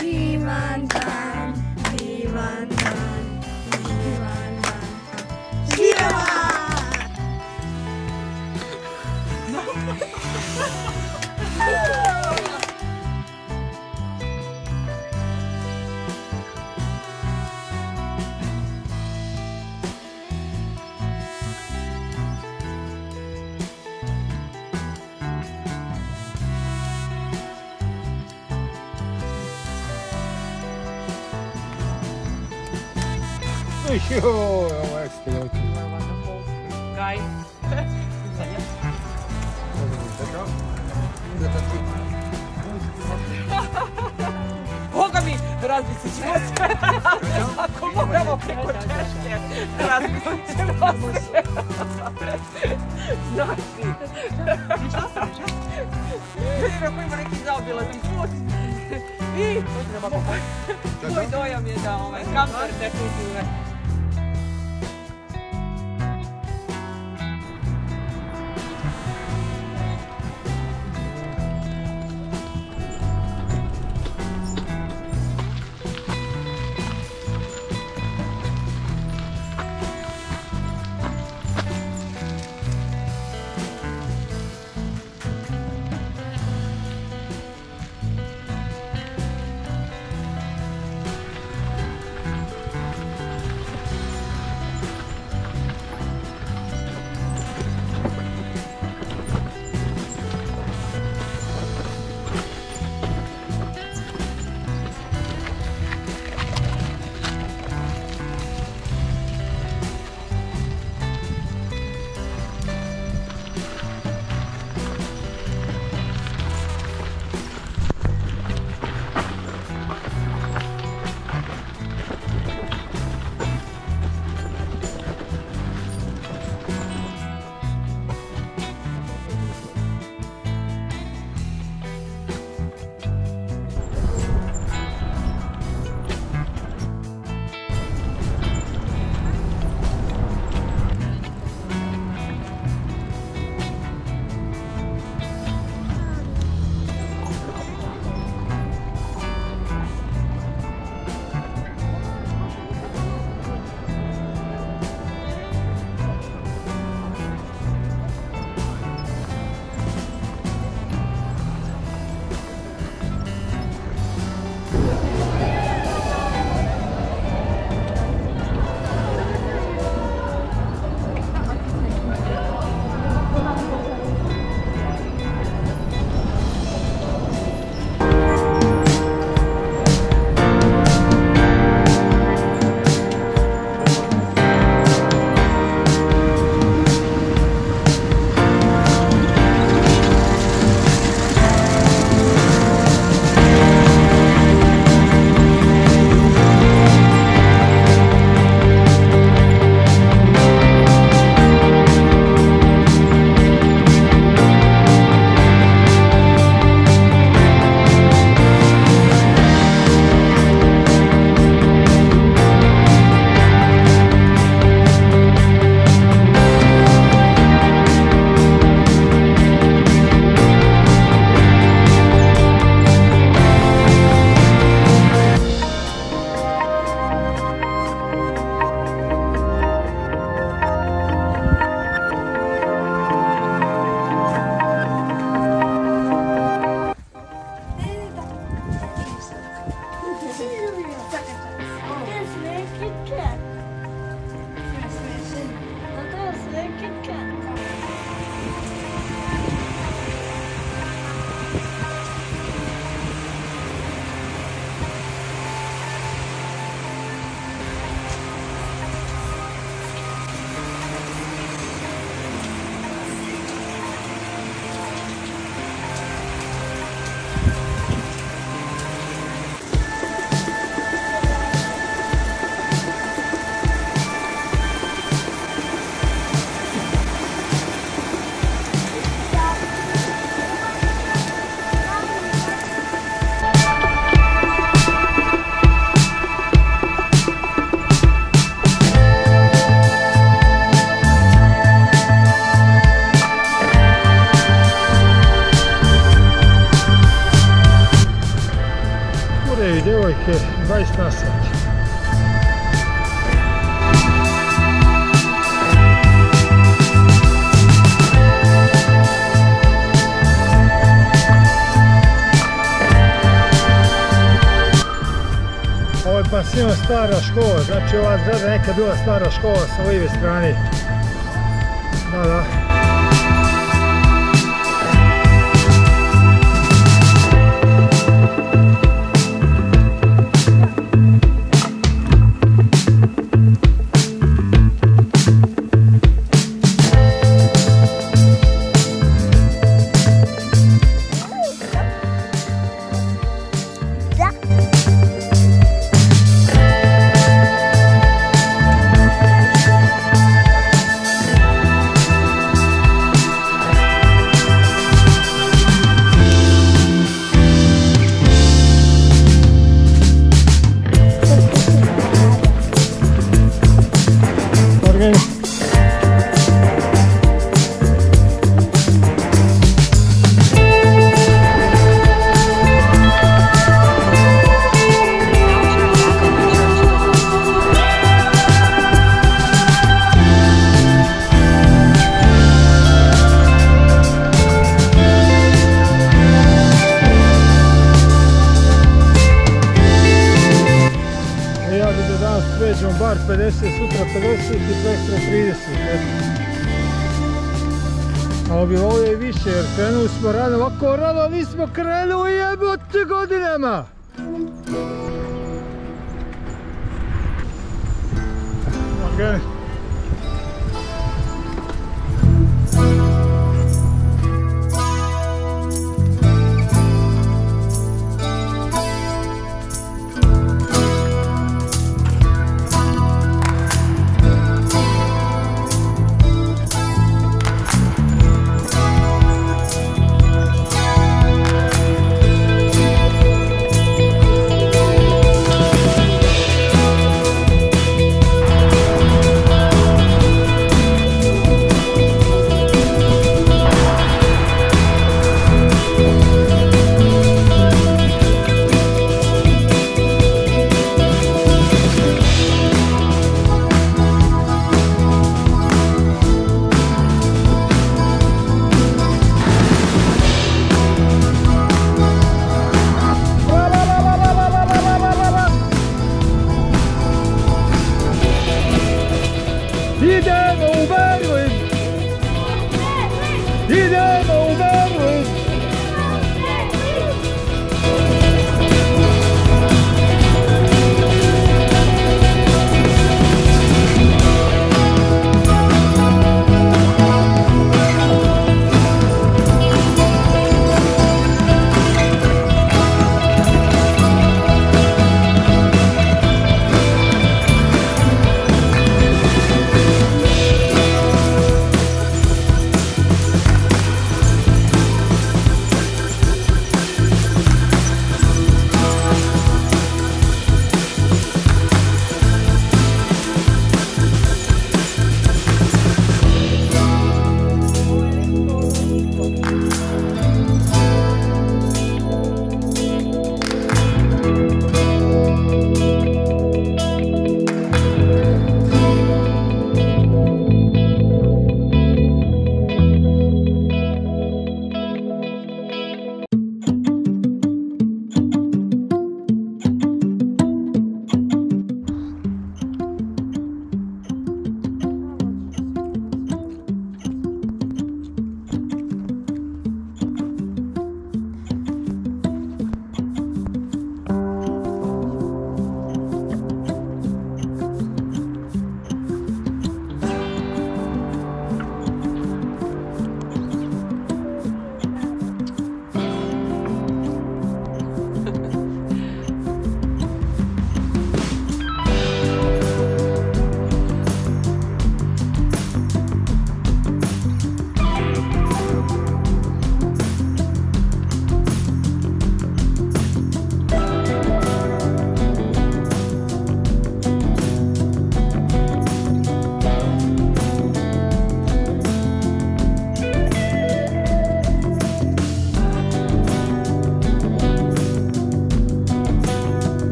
Dimantan, Dimantan, Dimantan, Oh, excellent. Wonderful guy. Boga mi, razmislit ćemo se. Ako moramo preko Češke, razmislit ćemo se. Znaš ti. Vidim ako ima neki zaobilazni put. I tvoj dojam je da kamper definitivno. otprilike 20 na sat. Ovo je pansion stara škola, znači ova zgrada nekad bila stara škola sa lijeve strane. Da. Pređemo bar 50, sutra 50 i preksutra 30. Ali bi ovo je više jer krenuli smo rano, ovako rano nismo krenuli jebote godinama. Okay.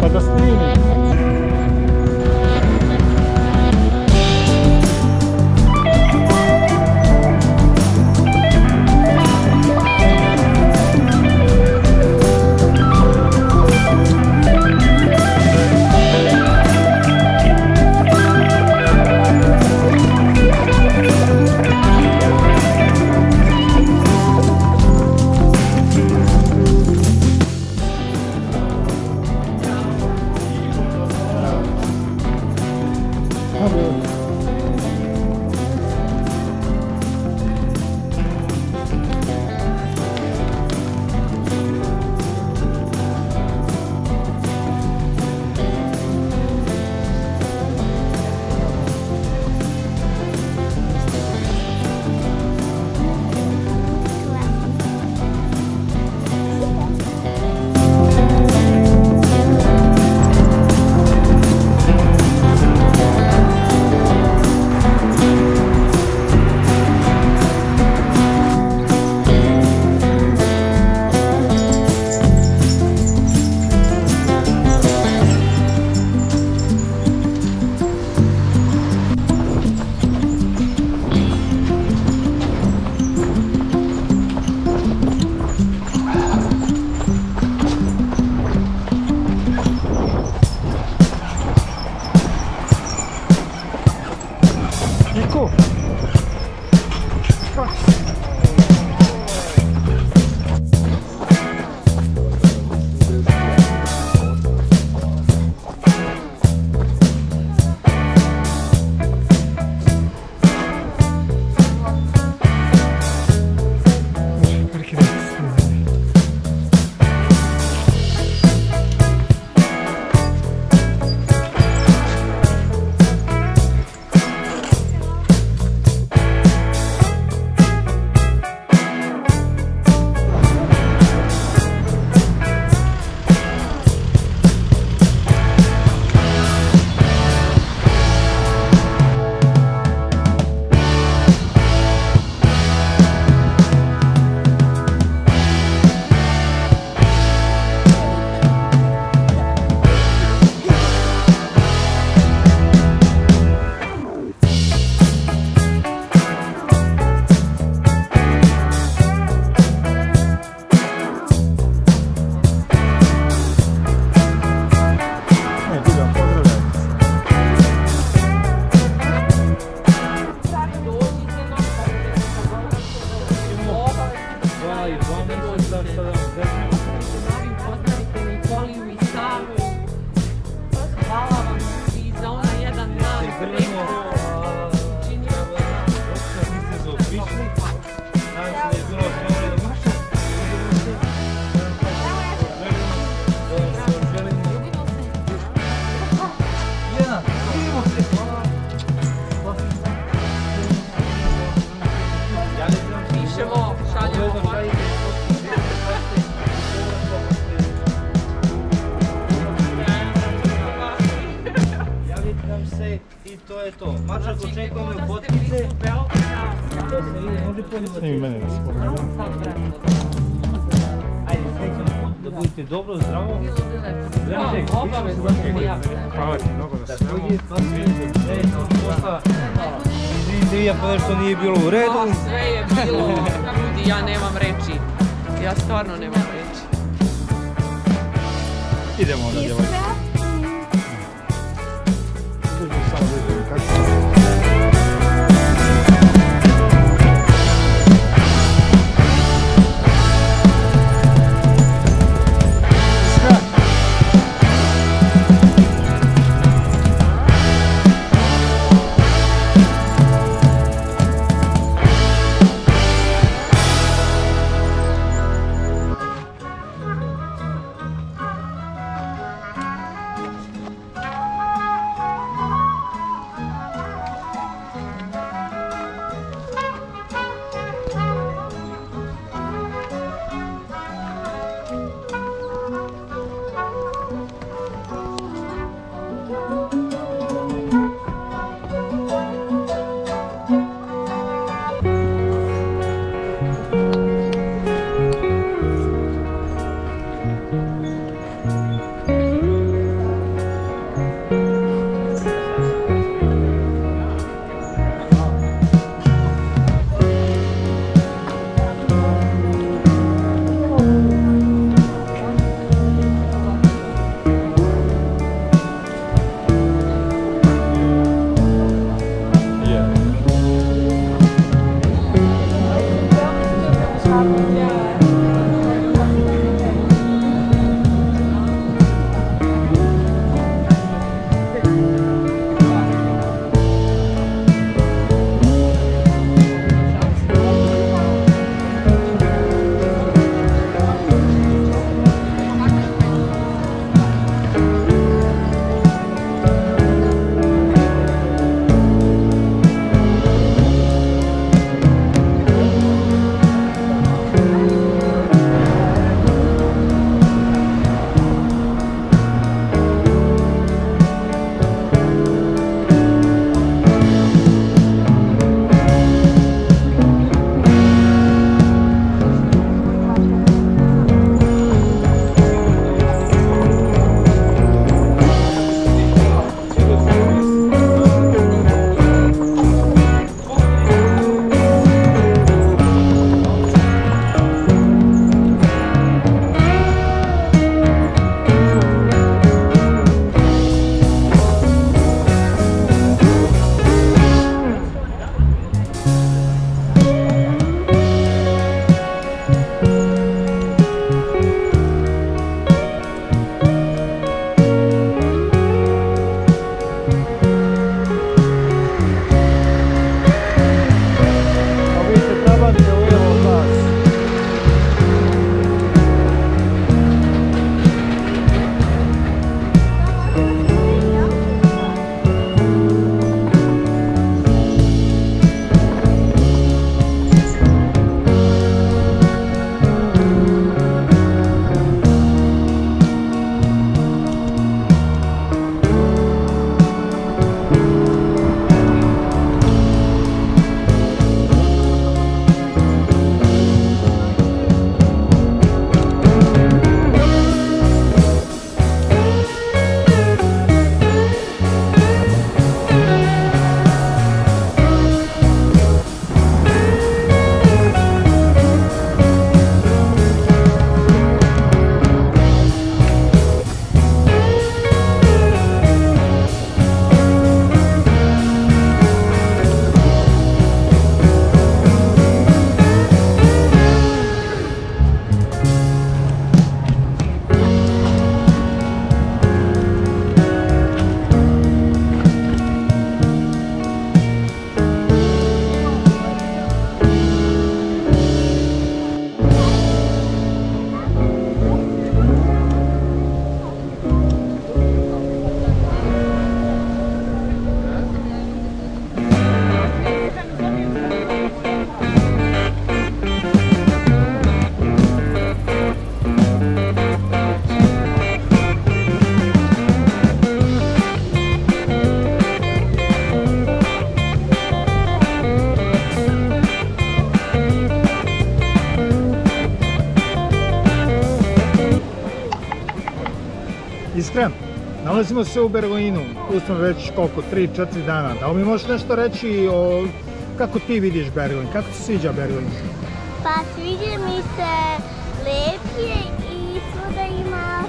Pa da snimi. I to je to. Mačak očekujemo potpice. Snimi mene da spomenu. Ajde, srećemo da budete dobro, zdravo. Hvala ti mnogo da sve ovo. Izvinite vi ako nešto nije bilo u redu. Sve je bilo, ljudi, ja nemam reči. Ja stvarno nemam reči. Idemo onda, djevojče. Drži samo da vidim kako se... Iskren, nalazimo se u Berlinu, tu smo već koliko, 3-4 dana. Da li mi možeš nešto reći o kako ti vidiš Berlin, kako ti sviđa Berlin? Pa sviđa mi se, lep je i svuda ima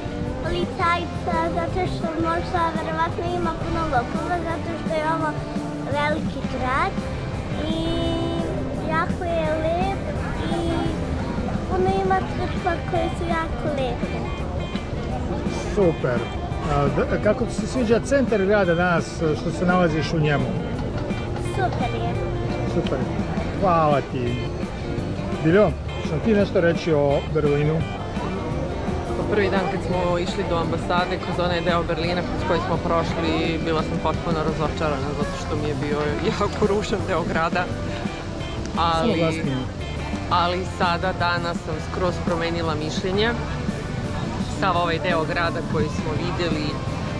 policajca zato što možda verovatno ima puno lokova zato što je ovo veliki grad i jako je lep i puno ima crkva koje su jako lepe. Super. Kako ti se sviđa centar grada danas što se nalaziš u njemu? Super je. Super. Hvala ti. Diljo, što ti nešto reći o Berlinu? Prvi dan kad smo išli do ambasade kroz onaj deo Berlina kroz koji smo prošli, bila sam potpuno razočarana zato što mi je bio jako rušan deo grada. Ali sada, danas sam skroz promenila mišljenje. Sav ovaj deo grada koji smo vidjeli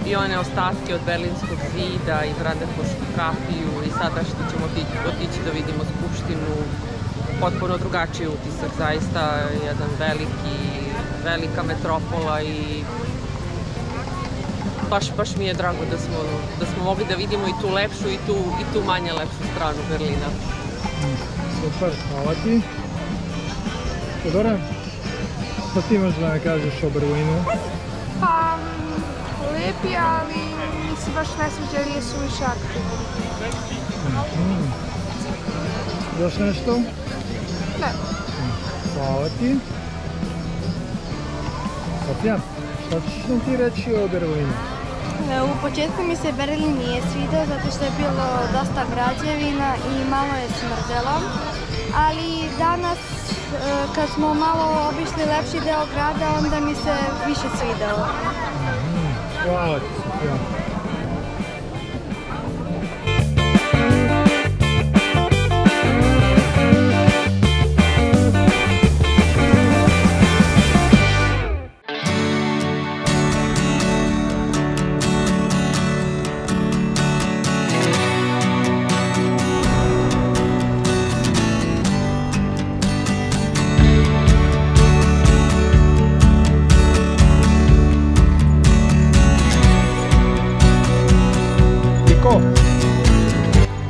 i one ostatke od Berlinskog zida i Brandenburšku kapiju i sada što ćemo otići da vidimo Skupštinu, potpuno drugačiji utisak, zaista jedan veliki velika metropola i baš mi je drago da smo mogli da vidimo i tu lepšu i tu manje lepšu stranu Berlina. Super, hvala ti. Teodora, šta ti imaš da ne kažeš o Berlinu? Pa, lep je, ali mi se baš ne sviđa jer je suviše aktivno. Još nešto? Ne. Hvala ti. Sofija, šta ćeš nam ti reći o Berlinu? U početku mi se Berlin nije svidao zato što je bilo dosta građevina i malo je smrdelo, ali danas kad smo malo obišli lepši deo grada onda mi se više svidao. Hvala ti, Sofija.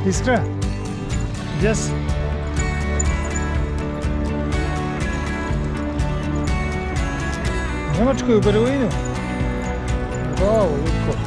Iskra, gdje si? U Njemačkoj, u Berlinu. Bravo, Luko.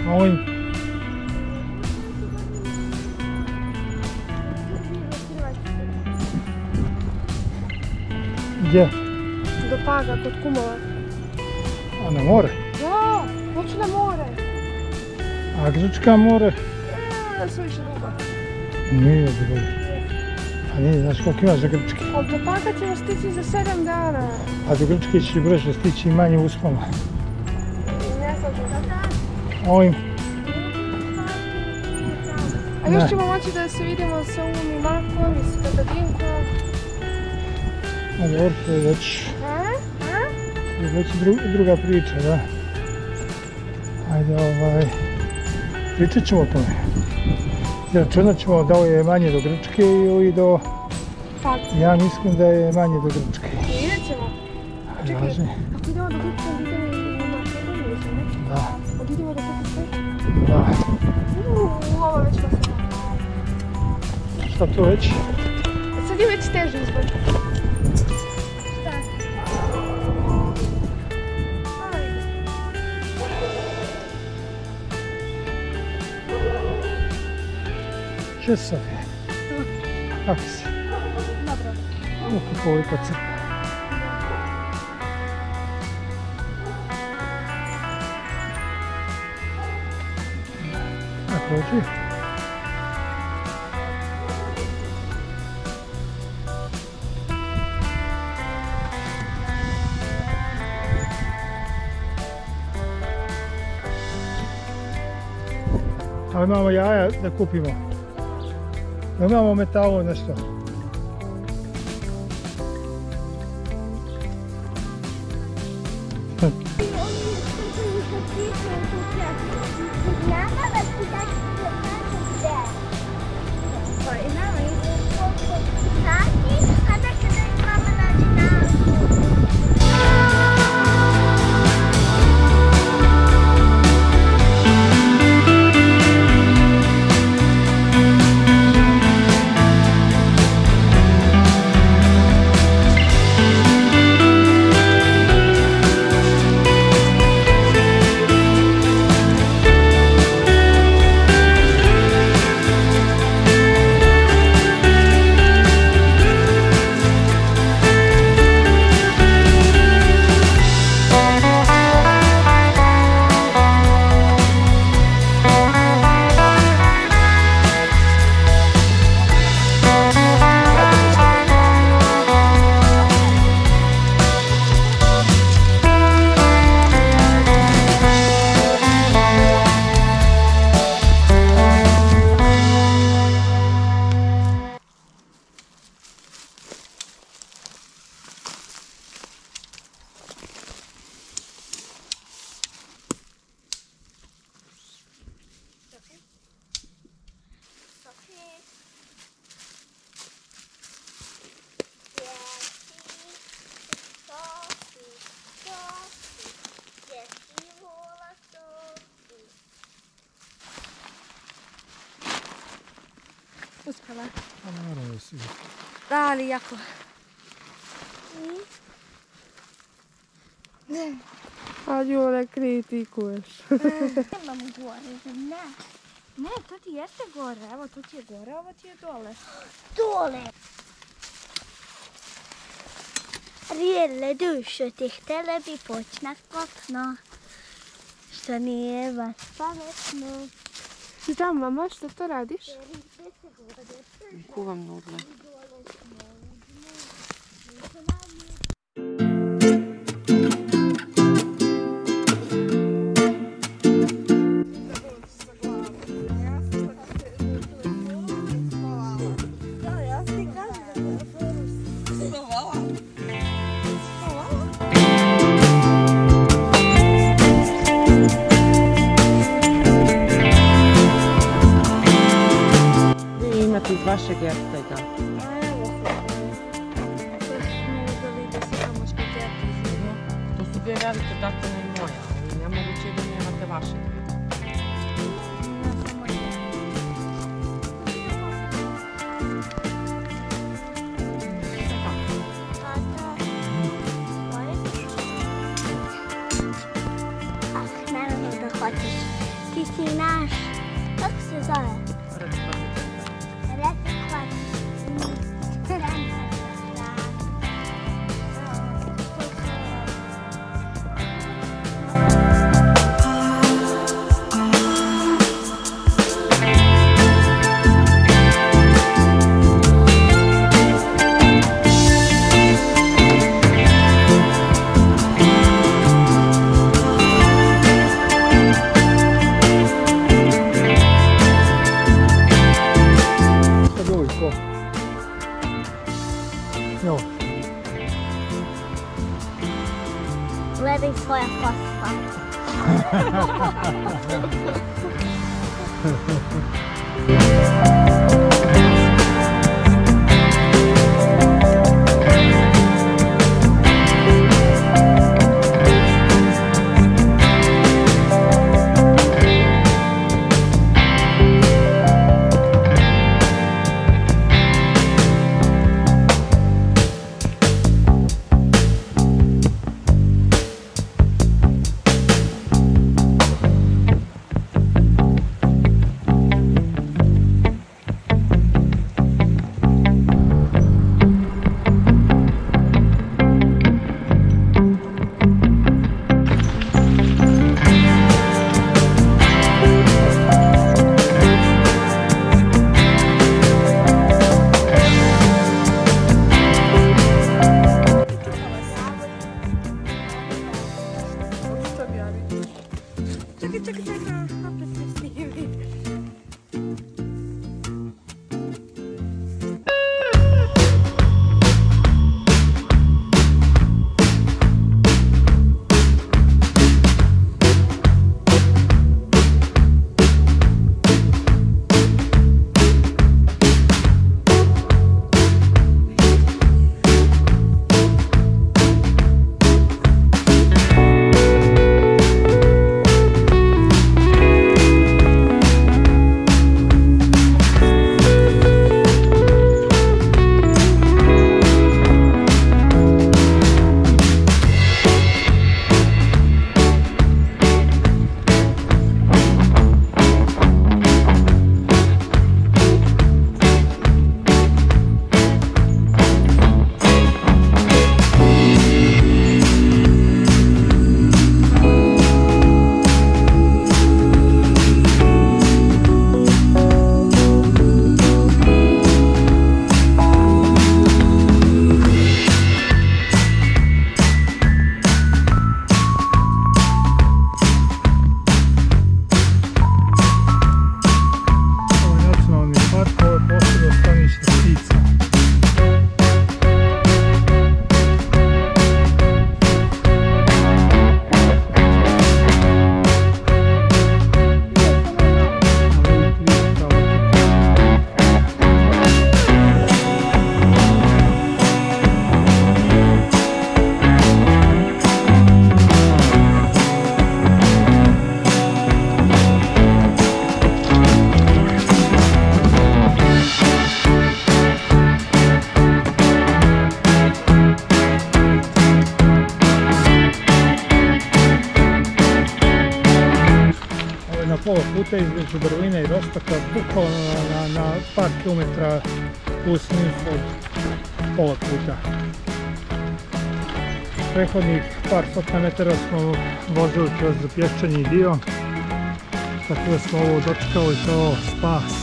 Molim. Gdje? Do Paga, kod kumova. A na more? Ja, hoću na more. A Grčka more? Su više dugo. Nije dugo. A nije, znaš koliko imaš za Grčke? Od do Paga ćemo stići za 7 dana. A do Grčke ćeš brže stići i manje uspona. Ne znam da. Molim. A još ćemo moći da se vidimo sa Umom i Markom i s Katadinkom. A dobro, to je već druga priča, da. Ajde, pričat ćemo o tome. Računat ćemo da ovo je manje do Grčke i do... Ja mislim da je manje do Grčke. Vidjet ćemo. Čekaj, ako idemo do Grčke, idemo i na Makedoniju, ne? Da. Idemo do Grčke? Da. Ovo već posle. Šta to već? Sad je već teže izbor. Šta? Če Sofija? Kako si? Dobro. Oko koliko crta. A prođi? A imamo jaja da kupimo. Imamo metalo nešto. Uspjela. A naravno da si. Da, ali jako. A Đule, kritikuješ. Imam gore, ne. Ne, to ti jeste gore. Evo, tu ti je gore, ovo ti je dole. Dole. Rijele dušu ti htjele bi poći na kopno, što nije baš pametno. Da, mama, što to radiš? Kuvam nudle. Imate iz vašeg jerstega. To su dvije velike tatine i moja, ali nemoguće da nemate vaše dvije. Naravno da hoćeš. Ti si naš, kako se zove? Gledaj svoja kosa. čekaj, opet se snimi. Pola puta između Berlina i Rostoka, bukvalno na par kilometra plus minus od pola puta. Prethodnih par stotina metara smo vozili kroz pješčani dio, tako da smo ovo dočekali kao spas.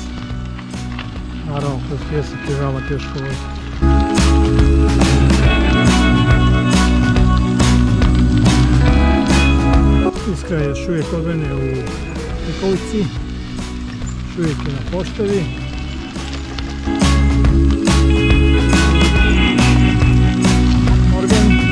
Naravno, kroz pjesak je veoma teško voziti. Iskra je još uvijek od mene u Nikolici, još uvijek je na poštavi. Morgan.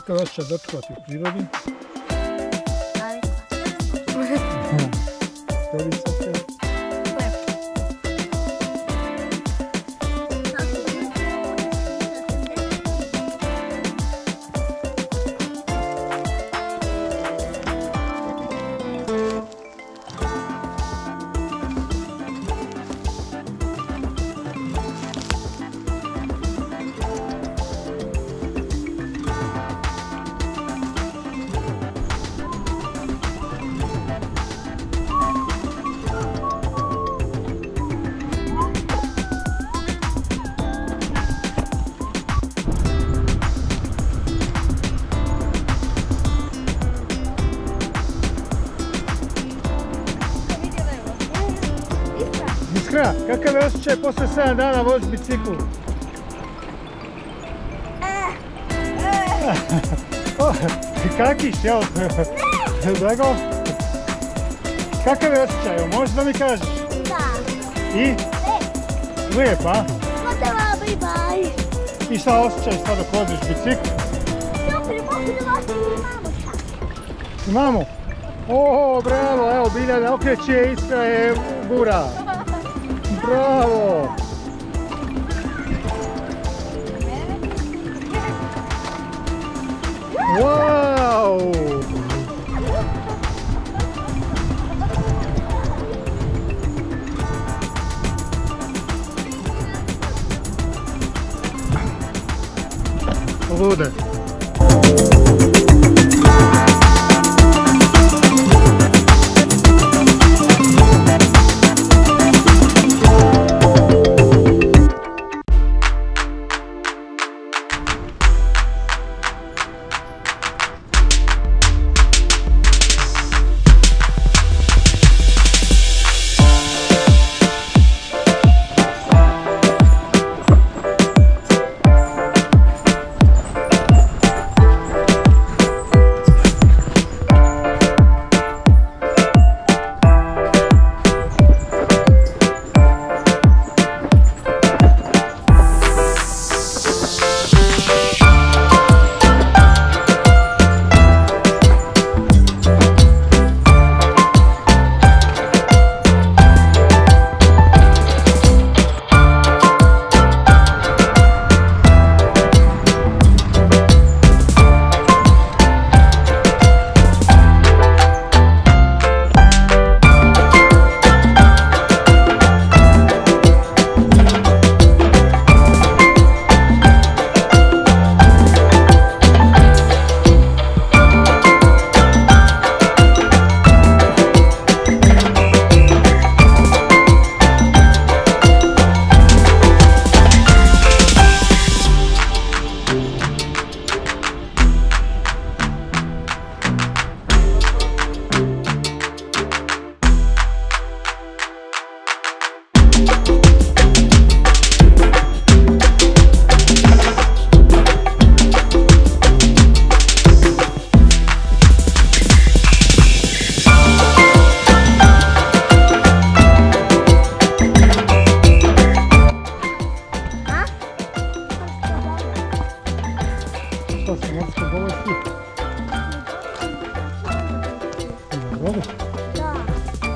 Kakav je osjećaj dočekati u prirodi? Tebi sad će? Iskra, kakav je osjećaj posle 7 dana vozi biciklu? Kakiš, jel? Drago? Kakav je osjećaj, evo, možeš da mi kažeš? Da. I? Lijep, a? Bye bye. I šta osjećaj sad dok voziš bicikl? Super, mogu da vas imamo šta. Imamo? O, bravo, evo Biljana okreće, Iskra je gura. Bravo! Wow! Lude.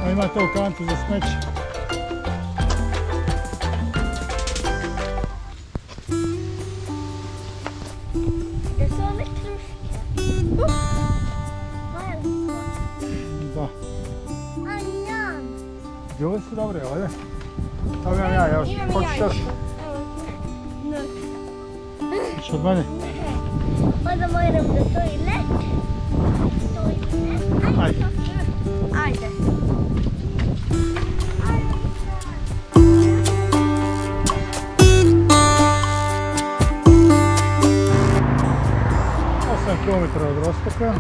A ima to u kantu za smeće. Jesu ove kruške? Da. A njam. Bile su dobre, ovdje? Evo imam ja još. Hoćeš još? Ne. Hoćeš od mene? Onda moram da toilet. Ajde. Ajde. Kilometara od Rostoka.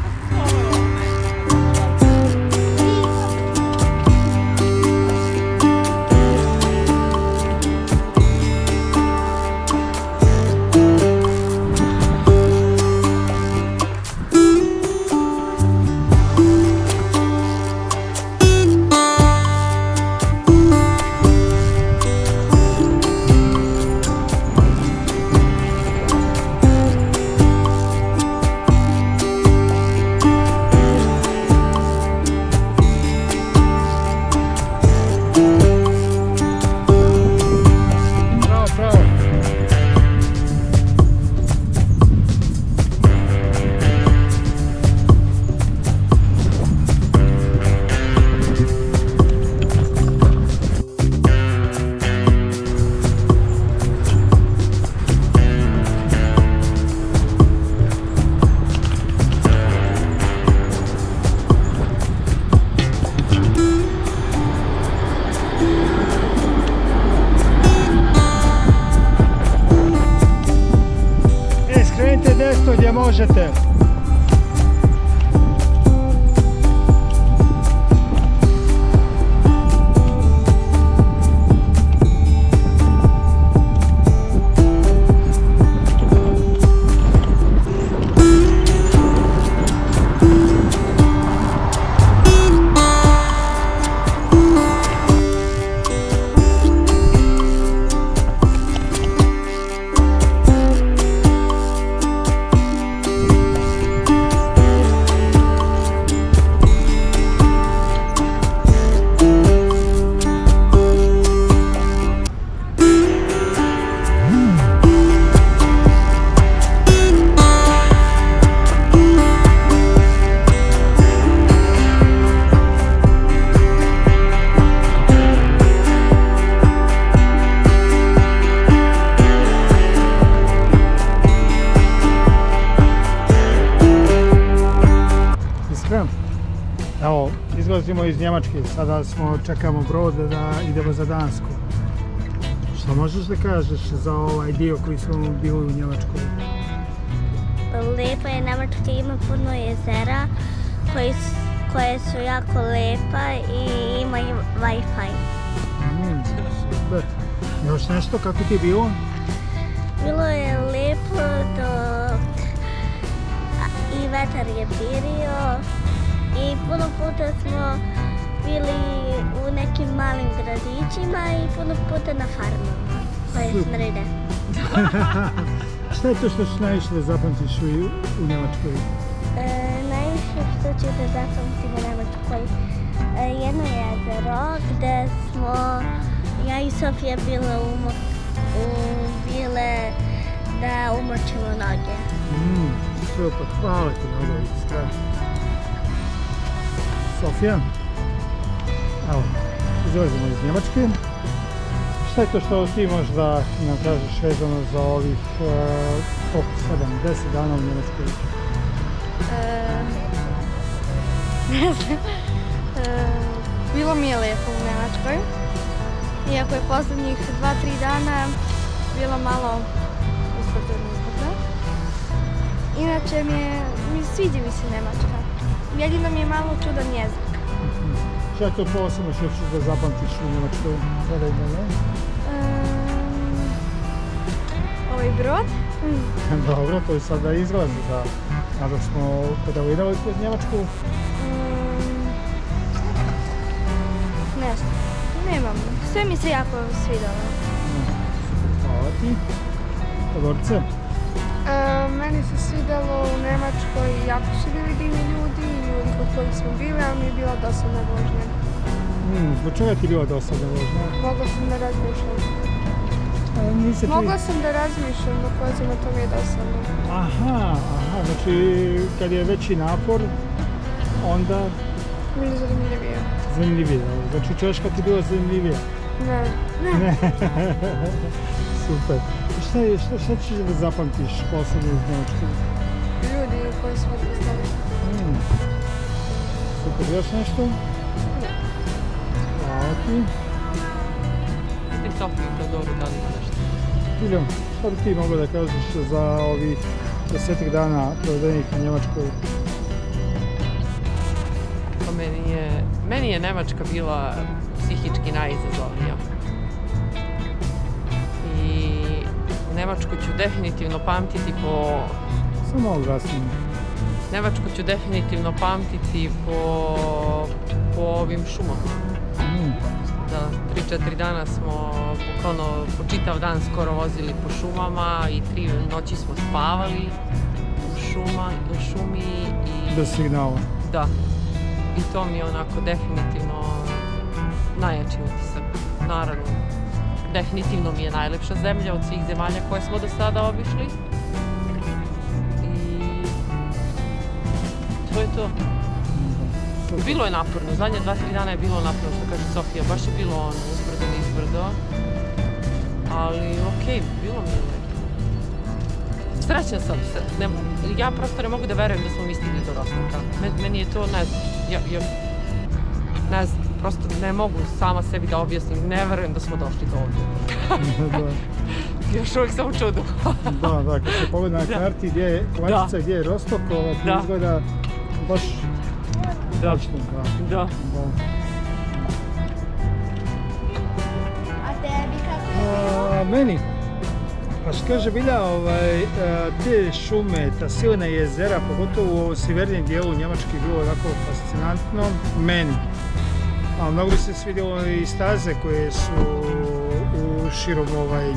gdje možete. Evo, izlazimo iz Njemačke, sada čekamo brod da idemo za Dansku. Što možeš da kažeš za ovaj dio koji smo bili u Njemačkoj? Lepa je Njemačka, ima puno jezera koje su jako lepa i imaju Wi-Fi. Super. Još nešto, kako ti je bilo? Bilo je lepo i vetar je bio. I puno puta smo bili u nekim malim gradićima i puno puta na farmama koje smrde. Šta je to što ćeš najviše da zapamtiš u Njemačkoj? Najviše što ću da zapamtim u Njemačkoj jedno jezero gdje smo ja i Sofija bile da umočimo noge. Super, hvala ti mnogo, iskreno. Sofija, evo, izlazimo iz Njemačke. Šta je to što ti možda nam kažeš vezano za ovih 7-10 dana u Njemačkoj? Ne znam. Bilo mi je lijepo u Njemačkoj. Iako je posljednjih 2-3 dana bilo malo usporedno. Inače sviđa mi se Njemačka. Jedino mi je malo čudan jezik. Šta je to posebno što ćeš da zapamtiš u Njemačkoj? Ovaj brod? Dobro, to je sada izlazi da kada smo pedalirali kroz Njemačku. Ne znam, nemam. Sve mi se jako svidalo. Hvala ti. Gorice? Meni se svidalo u Njemačkoj, jako su bili divni ljudi kod kojih smo bili, ali mi je bila dosadna vožnja. Zbog čega ti je bila dosadna vožnja? Mogla sam da razmišljam. Mogla sam da razmišljam, dok vozim, a to mi je dosadno. Aha, znači kad je veći napor, onda... Mi je zanimljivije. Zanimljivije, znači Češka ti je bila zanimljivija? Ne. Super. Šta ćeš da zapamtiš posebno iz Njemačke? Ljudi koji smo postavili. Super, još nešto? Ne. Hvala ti. I Sofiju Teodoru, da li ima nešto? Ilja, šta bi ti mogla da kažeš za ovih 10 dana provedenih u Njemačkoj? Pa meni je Njemačka bila psihički najizazovnija. I Njemačku ću definitivno pamtiti Samo oglasnije. Njemačku ću definitivno pamtiti po ovim šumama. Da, 3-4 dana smo bukvalno po čitav dan skoro vozili po šumama i 3 noći smo spavali u šumi i... Bez signala. Da. I to mi je onako definitivno najjači utisak. Naravno, definitivno mi je najlepša zemlja od svih zemalja koje smo do sada obišli. I to je to. Bilo je naporno, zadnje 2-3 dana je bilo naporno, što kaže Sofija, baš je bilo uzbrdo nizbrdo. Ali okej, bilo mi je lepo. Srećna sam, ja prosto ne mogu da verujem da smo mi stigli do Rostoka. Meni je to, ne znam, prosto ne mogu sama sebi da objasnim, ne verujem da smo došli do ovdje. Još uvijek sam u čudu. Da, kad se pogleda na karti gdje je Kovačica, gdje je Rostok, to izgleda baš točno. Da. A tebi kako? Meni? Pa što kaže Bilja, te šume, ta silna jezera, pogotovo u sjevernijem dijelu Njemačke, bilo onako fascinantno meni. A mnogo bi se svidjelo i staze koje su širom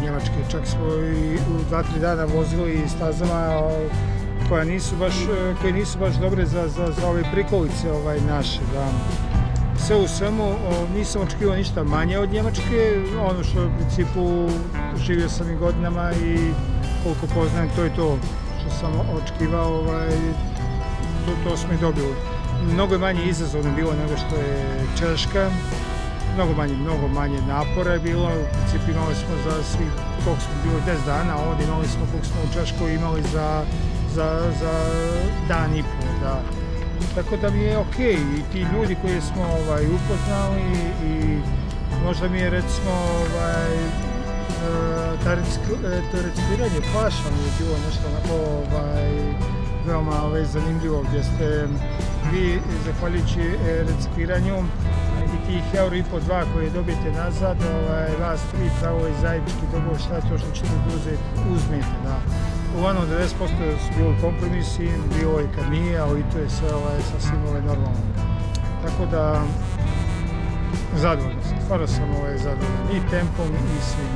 Njemačke. Čak smo i u 2-3 dana vozili stazama koje nisu baš dobre za ove prikolice naše. Sve u svemu nisam očekivao ništa manje od Njemačke, ono što u principu živio sam i godinama i koliko poznajem to je to što sam očekivao, to smo i dobili. Mnogo je manje izazovno bilo nego što je Češka, mnogo manje napora je bilo, u principu imali smo za svih, koliko smo bili 10 dana, ovdje imali smo koliko smo u Češkoj imali za dan i pol, da. Tako da mi je okej, i ti ljudi koji smo upoznali i možda mi je recimo to recikliranje paša mi je bilo nešto onako veoma zanimljivo, gdje ste vi zahvaljujući recikliranju i tih €1,5-2 koje dobijete nazad, vas 3 pravo i zajednički dogovor šta je to što ćete uzmete. Uglavnom 90% su bili kompromisi, bilo je kad nije, ali to je sve sasvim normalno. Tako da, zadovoljan sam, stvarno sam zadovoljan i tempom i svim.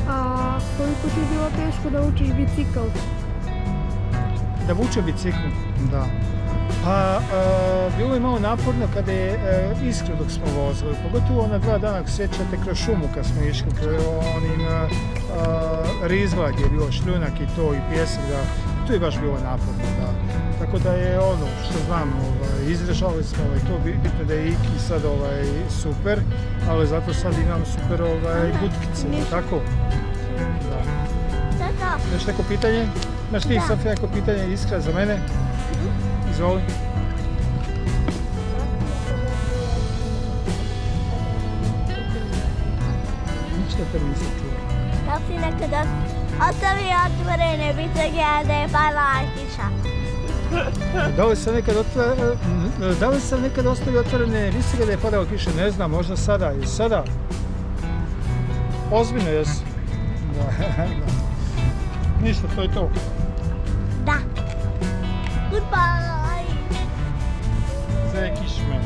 A koliko ti je bilo teško da učiš bicikl? Da vučem bicikl? Da. Pa, bilo je malo naporno kada je iskrio dok smo vozili, pogotovo ona 2 dana, ako sjećate, kroz šumu kad smo išli, kroz onim rizla gdje je bilo šljunak i to i pjesak, to je baš bilo naporno, da. Tako da je ono što znam, izdržali smo to, bitno da je Iki sad super, ali zato sad imam super butkice, tako? Da. Imaš neko pitanje? Imaš ti sad neko pitanje Iskra za mene? Izvoli. Ništa te nisam čuo. Da li si nekad ostavio otvorene bicikle da je pala kiša? Da li sam nekad ostavio otvorene bicikle da je padala kiša? Ne znam, možda sada. Je sada? Ozbiljno jesi? Da. Ništa, to je to. Da. Goodbye. Zaj kišme.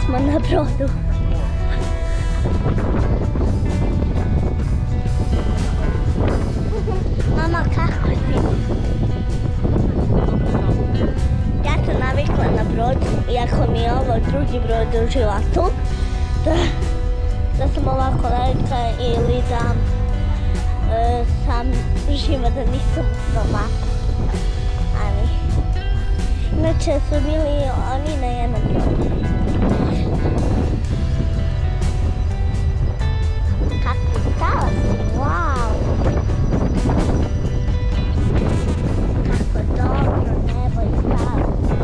smo na brodu. Mama, kako si? Ja sam navikla na brod, iako mi je ovo drugi brod u životu, da sam ovako velika ili da sam živa, da nisam doma. Ali, inače su bili oni na jednom brodu. Kakvi talasi, wow! Kako dobro nebo i talasi.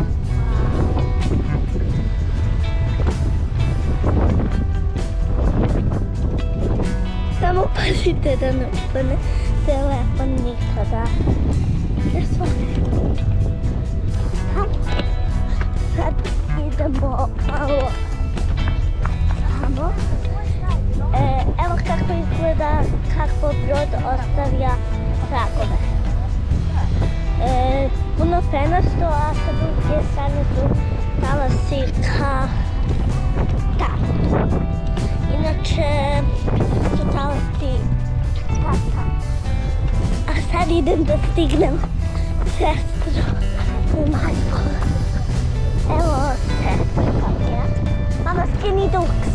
Samo pazite da ne upane telefon nikada. Jer sad idemo malo tamo. Evo kako izgleda kako brod ostavlja tragove. Puno penasto, a sa druge strane su talasi ka tamo. Inače su talasi tata. A sad idem da stignem sestru u majku. Evo sestra. Mama, skinny ducks.